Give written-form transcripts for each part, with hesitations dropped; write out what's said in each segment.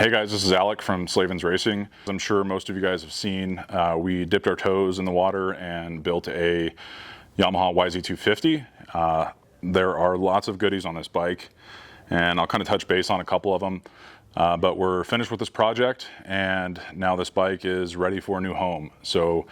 Hey guys, this is Alec from Slavens Racing. I'm sure most of you guys have seen, we dipped our toes in the water and built a Yamaha YZ250. There are lots of goodies on this bike, and I'll kind of touch base on a couple of them. But we're finished with this project, and now this bike is ready for a new home. So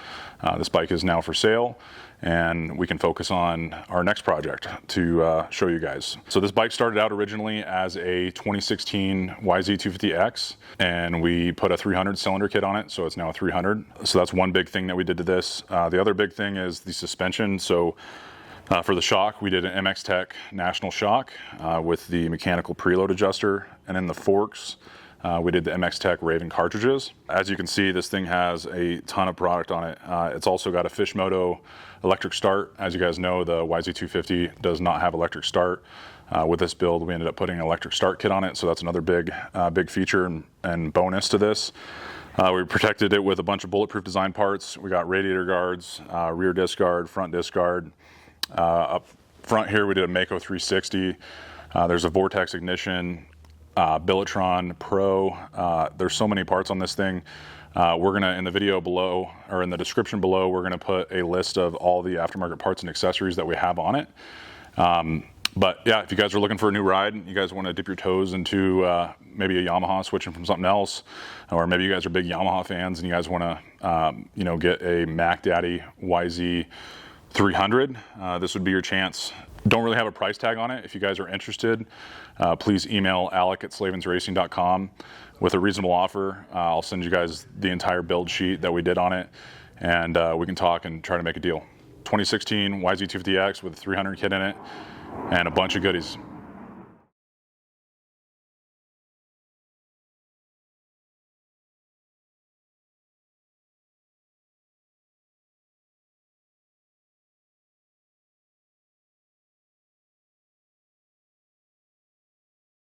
this bike is now for sale, and we can focus on our next project to show you guys. So this bike started out originally as a 2016 YZ250X, and we put a 300 cylinder kit on it, so it's now a 300. So that's one big thing that we did to this. The other big thing is the suspension. So for the shock, we did an MX Tech National shock with the mechanical preload adjuster, and in the forks, we did the MX Tech Raven cartridges. As you can see, this thing has a ton of product on it. It's also got a Fishmoto electric start. As you guys know, the YZ250 does not have electric start. With this build, we ended up putting an electric start kit on it, so that's another big feature and bonus to this. We protected it with a bunch of bulletproof design parts. We got radiator guards, rear disc guard, front disc guard. Up front here, we did a Mako 360. There's a Vortex ignition, Billotron Pro. There's so many parts on this thing. We're gonna, in the video below, or in the description below, we're gonna put a list of all the aftermarket parts and accessories that we have on it. But yeah, if you guys are looking for a new ride, you guys wanna dip your toes into maybe a Yamaha, switching from something else, or maybe you guys are big Yamaha fans and you guys wanna get a Mac Daddy YZ 300, this would be your chance. Don't really have a price tag on it. If you guys are interested, please email alec@slavensracing.com with a reasonable offer. I'll send you guys the entire build sheet that we did on it, and we can talk and try to make a deal. 2016 YZ250X with a 300 kit in it and a bunch of goodies.